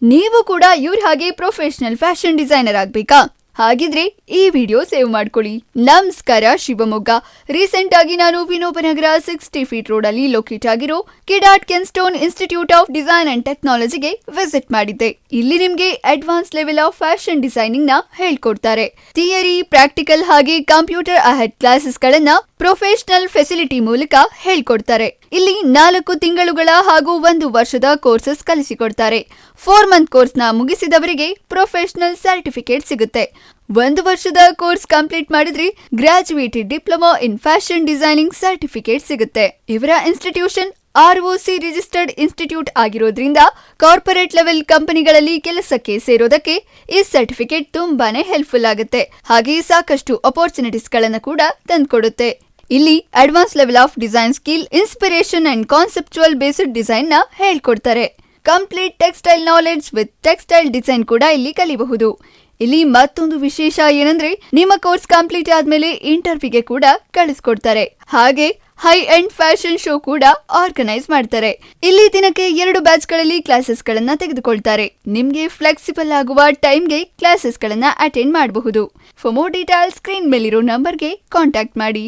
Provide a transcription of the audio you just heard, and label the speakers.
Speaker 1: ನೀವು ಕೂಡ ಇವ್ರ ಹಾಗೆ ಪ್ರೊಫೆಷನಲ್ ಫ್ಯಾಷನ್ ಡಿಸೈನರ್ ಆಗ್ಬೇಕಾ? ಹಾಗಿದ್ರೆ ಈ ವಿಡಿಯೋ ಸೇವ್ ಮಾಡ್ಕೊಳ್ಳಿ. ನಮಸ್ಕಾರ ಶಿವಮೊಗ್ಗ. ರೀಸೆಂಟ್ ಆಗಿ ನಾನು ವಿನೋಬನಗರ 60 ಫೀಟ್ ರೋಡ್ ಅಲ್ಲಿ ಲೊಕೇಟ್ ಆಗಿರೋ ಕಿಡಾಟ್ ಕೆನ್ಸ್ಟೋನ್ ಇನ್ಸ್ಟಿಟ್ಯೂಟ್ ಆಫ್ ಡಿಸೈನ್ ಅಂಡ್ ಟೆಕ್ನಾಲಜಿಗೆ ವಿಸಿಟ್ ಮಾಡಿದ್ದೆ. ಇಲ್ಲಿ ನಿಮ್ಗೆ advance level of fashion designing ನ ಹೇಳ್ಕೊಡ್ತಾರೆ. ಥಿಯರಿ, ಪ್ರಾಕ್ಟಿಕಲ್ ಹಾಗೆ ಕಂಪ್ಯೂಟರ್ ಅಹೆಡ್ ಕ್ಲಾಸಸ್ ಗಳನ್ನ ಪ್ರೊಫೆಷನಲ್ ಫೆಸಿಲಿಟಿ ಮೂಲಕ ಹೇಳ್ಕೊಡ್ತಾರೆ. ಇಲ್ಲಿ 4 ತಿಂಗಳುಗಳ ಹಾಗೂ 1 ವರ್ಷದ ಕೋರ್ಸಸ್ ಕಲಿಸಿಕೊಡ್ತಾರೆ. 4 ಮಂತ್ ಕೋರ್ಸ್ ನ ಮುಗಿಸಿದವರಿಗೆ ಪ್ರೊಫೆಷನಲ್ ಸರ್ಟಿಫಿಕೇಟ್ ಸಿಗುತ್ತೆ. 1 ವರ್ಷದ ಕೋರ್ಸ್ ಕಂಪ್ಲೀಟ್ ಮಾಡಿದ್ರೆ graduated diploma in fashion designing certificate ಸಿಗುತ್ತೆ. ಇವರ ಇನ್ಸ್ಟಿಟ್ಯೂಷನ್ ROC ರಿಜಿಸ್ಟರ್ಡ್ ಇನ್ಸ್ಟಿಟ್ಯೂಟ್ ಆಗಿರೋದ್ರಿಂದ ಕಾರ್ಪೊರೇಟ್ ಲೆವೆಲ್ ಕಂಪನಿಗಳಲ್ಲಿ ಕೆಲಸಕ್ಕೆ ಸೇರೋದಕ್ಕೆ ಈ ಸರ್ಟಿಫಿಕೇಟ್ ತುಂಬಾನೇ ಹೆಲ್ಪ್ಫುಲ್ ಆಗುತ್ತೆ. ಹಾಗೆ ಸಾಕಷ್ಟು ಅಪರ್ಚುನಿಟೀಸ್ ಗಳನ್ನ ಕೂಡ ತಂದ್ಕೊಡುತ್ತೆ. ಇಲ್ಲಿ advance level of design skill, inspiration and conceptual based design ನ ಹೇಳ್ಕೊಡ್ತಾರೆ. Complete textile knowledge with textile design ಕೂಡ ಇಲ್ಲಿ ಕಲಿಯಬಹುದು. ಇಲ್ಲಿ ಮತ್ತೊಂದು ವಿಶೇಷ ಏನಂದ್ರೆ ನಿಮ್ಮ ಕೋರ್ಸ್ ಕಂಪ್ಲೀಟ್ ಆದ್ಮೇಲೆ ಇಂಟರ್ವ್ಯೂಗೆ ಕೂಡ ಕಳಿಸ್ಕೊಡ್ತಾರೆ. ಹಾಗೆ ಹೈ ಎಂಡ್ ಫ್ಯಾಷನ್ ಶೋ ಕೂಡ ಆರ್ಗನೈಸ್ ಮಾಡ್ತಾರೆ. ಇಲ್ಲಿ ದಿನಕ್ಕೆ 2 ಬ್ಯಾಚ್ ಗಳಲ್ಲಿ ಕ್ಲಾಸಸ್ ಗಳನ್ನ ತೆಗೆದುಕೊಳ್ತಾರೆ. ನಿಮ್ಗೆ ಫ್ಲೆಕ್ಸಿಬಲ್ ಆಗುವ ಟೈಮ್ಗೆ ಕ್ಲಾಸಸ್ ಗಳನ್ನ ಅಟೆಂಡ್ ಮಾಡಬಹುದು. ಫಾರ್ ಮೋರ್ ಡೀಟೇಲ್ಸ್ ಸ್ಕ್ರೀನ್ ಮೇಲಿರೋ ನಂಬರ್ಗೆ ಕಾಂಟ್ಯಾಕ್ಟ್ ಮಾಡಿ.